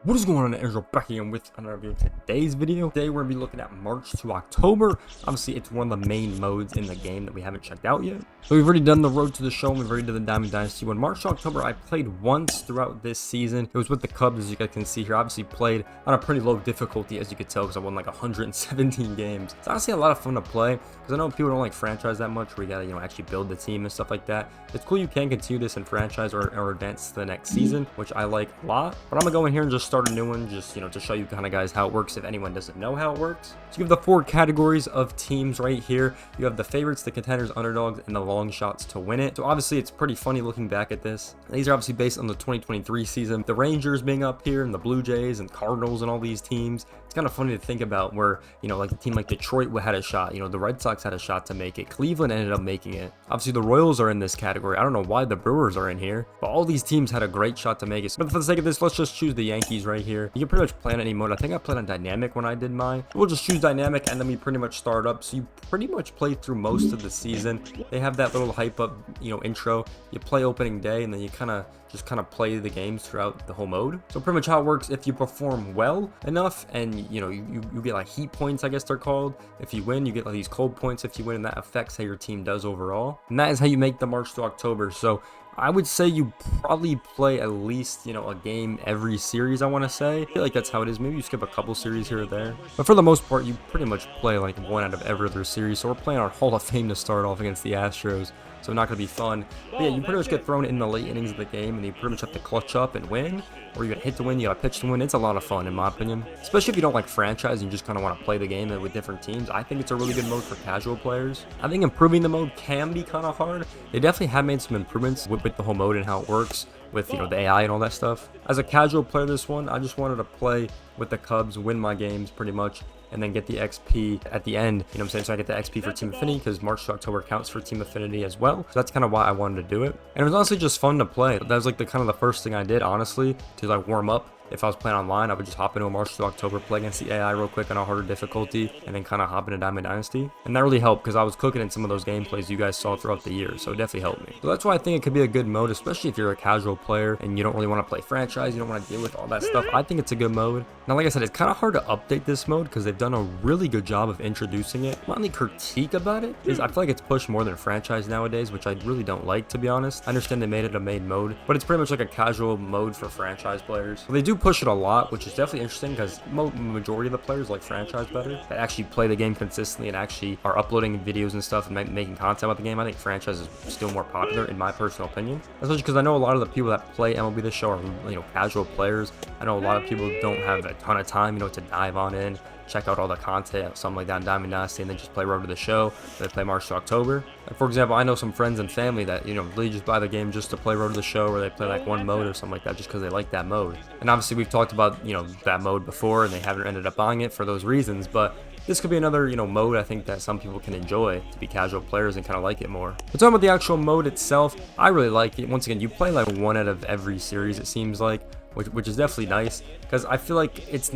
What is going on, Andrew? Back again with another video. Today's video. Today we're gonna be looking at March to October. Obviously, it's one of the main modes in the game that we haven't checked out yet. So we've already done the Road to the Show. We've already done the Diamond Dynasty one. March to October, I played once throughout this season. It was with the Cubs, as you guys can see here. Obviously, played on a pretty low difficulty, as you could tell, because I won like 117 games. It's honestly a lot of fun to play because I know people don't like franchise that much. Where you gotta, actually build the team and stuff like that. It's cool you can continue this in franchise or advance to the next season, which I like a lot. But I'm gonna go in here and just start a new one, just to show you kind of guys how it works if anyone doesn't know how it works. So you have the four categories of teams right here. You have the favorites, the contenders, underdogs, and the long shots to win it. So obviously it's pretty funny looking back at this. These are obviously based on the 2023 season. The Rangers being up here and the Blue Jays and Cardinals and all these teams. It's kind of funny to think about where, like a team like Detroit had a shot. The Red Sox had a shot to make it. Cleveland ended up making it. Obviously the Royals are in this category. I don't know why the Brewers are in here, but all these teams had a great shot to make it. But for the sake of this, let's just choose the Yankees right here. You can pretty much play on any mode. I think I played on dynamic when I did mine. We'll just choose dynamic and then we pretty much start up. So you pretty much play through most of the season. They have that little hype up, intro. You play opening day and then you kind of play the games throughout the whole mode. So pretty much how it works, if you perform well enough and you get like heat points, I guess they're called. If you win, you get like these cold points if you win, and that affects how your team does overall. And that is how you make the March to October. So I would say you probably play at least, a game every series, I want to say. I feel like that's how it is. Maybe you skip a couple series here or there. But for the most part, you pretty much play like one out of every other series. So we're playing our Hall of Fame to start off against the Astros. So not going to be fun. But yeah, you pretty much get thrown in the late innings of the game and you pretty much have to clutch up and win. Or you got to hit to win, you got to pitch to win. It's a lot of fun in my opinion. Especially if you don't like franchise and you just kind of want to play the game with different teams. I think it's a really good mode for casual players. I think improving the mode can be kind of hard. They definitely have made some improvements with the whole mode and how it works with the AI and all that stuff. As a casual player this one, I just wanted to play with the Cubs, win my games pretty much, and then get the XP at the end, what I'm saying? So I get the XP for Team Affinity because March to October counts for Team Affinity as well. So that's kind of why I wanted to do it. And it was honestly just fun to play. That was like the first thing I did, honestly, to like warm up. If I was playing online, I would just hop into a March to October, play against the AI real quick on a harder difficulty, and then kind of hop into Diamond Dynasty. And that really helped because I was cooking in some of those gameplays you guys saw throughout the year, so it definitely helped me. So that's why I think it could be a good mode, especially if you're a casual player and you don't really want to play franchise, you don't want to deal with all that stuff. I think it's a good mode. Now, like I said, it's kind of hard to update this mode because they've done a really good job of introducing it. My only critique about it is I feel like it's pushed more than franchise nowadays, which I really don't like, to be honest. I understand they made it a main mode, but it's pretty much like a casual mode for franchise players. So they do push it a lot, which is definitely interesting because majority of the players like franchise better, that actually play the game consistently and actually are uploading videos and stuff and making content about the game. I think franchise is still more popular in my personal opinion, especially because I know a lot of the people that play MLB The Show are casual players. I know a lot of people don't have a ton of time to dive on in, check out all the content, something like that in Diamond Dynasty, and then just play Road to the Show. They play March to October. Like for example, I know some friends and family that they just buy the game just to play Road to the Show, or they play like one mode or something like that just because they like that mode. And obviously we've talked about that mode before, and they haven't ended up buying it for those reasons. But this could be another mode I think that some people can enjoy to be casual players and kind of like it more. But talking about the actual mode itself, I really like it. Once again, you play like one out of every series, it seems like. Which is definitely nice because I feel like it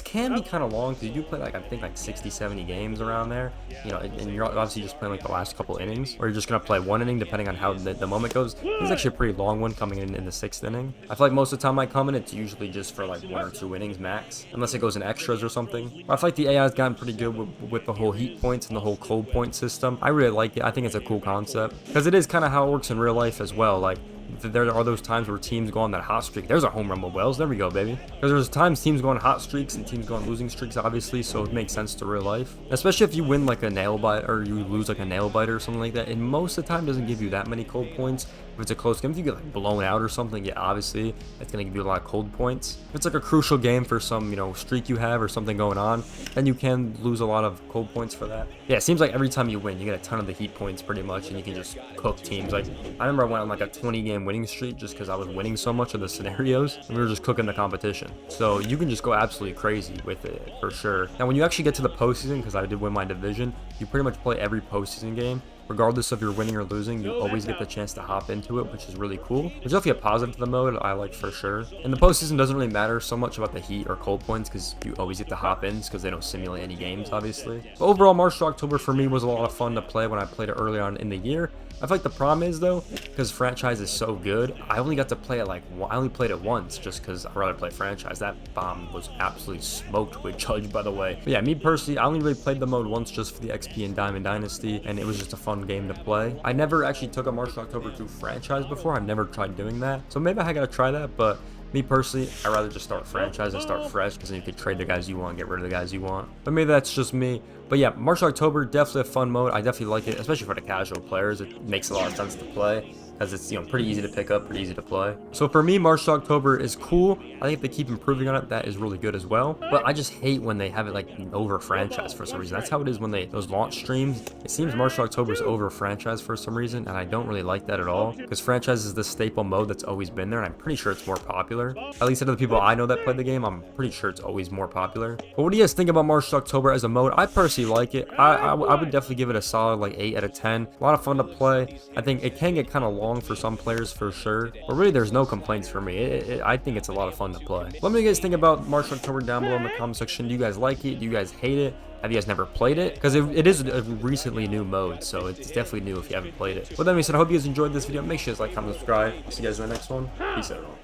can be kind of long because you do play like I think like 60-70 games around there, and you're obviously just playing like the last couple innings, or you're just gonna play one inning depending on how the moment goes. It's actually a pretty long one coming in the 6th inning. I feel like most of the time I come in, it's usually just for like 1 or 2 innings max, unless it goes in extras or something. But I feel like the AI has gotten pretty good with the whole heat points and the whole cold point system. I really like it. I think it's a cool concept because it is kind of how it works in real life as well. Like, there are those times where teams go on that hot streak. There's a home run with Wells. There we go, baby. Because there's times teams go on hot streaks and teams go on losing streaks, obviously, so it makes sense to real life. Especially if you win like a nail bite or you lose like a nail biter or something like that. And most of the time doesn't give you that many cold points. If it's a close game, if you get like blown out or something, yeah, obviously it's gonna give you a lot of cold points. If it's like a crucial game for some streak you have or something going on, then you can lose a lot of cold points for that. Yeah, it seems like every time you win, you get a ton of the heat points pretty much, and you can just cook teams. Like I remember I went on like a 20-game winning streak just because I was winning so much of the scenarios, and we were just cooking the competition. So you can just go absolutely crazy with it for sure. Now when you actually get to the postseason, because I did win my division, you pretty much play every postseason game. Regardless of you're winning or losing, you always get the chance to hop into it, which is really cool. There's definitely a positive to the mode I like for sure. And the postseason doesn't really matter so much about the heat or cold points because you always get the hop-ins because they don't simulate any games, obviously. But overall, March to October for me was a lot of fun to play when I played it early on in the year. I feel like the problem is though, because franchise is so good, I only got to play it like I only played it once just because I'd rather play franchise. That bomb was absolutely smoked with Judge, by the way. But yeah, me personally, I only really played the mode once just for the XP and Diamond Dynasty, and it was just a fun game to play. I never actually took a March to October 2 franchise before. I've never tried doing that, so maybe I gotta try that. But me personally, I'd rather just start franchise and start fresh, because then you could trade the guys you want, get rid of the guys you want. But maybe that's just me. But yeah, March to October, definitely a fun mode. I definitely like it, especially for the casual players. It makes a lot of sense to play, because it's, you know, pretty easy to pick up, pretty easy to play. So for me, March to October is cool. I think if they keep improving on it, that is really good as well. But I just hate when they have it like over franchise for some reason. That's how it is when those launch streams. It seems March to October is over franchise for some reason, and I don't really like that at all, because franchise is the staple mode that's always been there, and I'm pretty sure it's more popular. At least out of the people I know that play the game, I'm pretty sure it's always more popular. But what do you guys think about March to October as a mode? I personally like it. I would definitely give it a solid like 8 out of 10. A lot of fun to play. I think it can get kind of long for some players for sure, but really there's no complaints for me. I think it's a lot of fun to play. Let me know what you guys think about March to October down below in the comment section. Do you guys like it? Do you guys hate it? Have you guys never played it? Because it is a recently new mode, so it's definitely new if you haven't played it. But that being said, I hope you guys enjoyed this video. Make sure you guys like, comment, subscribe. See you guys in the next one. Peace out.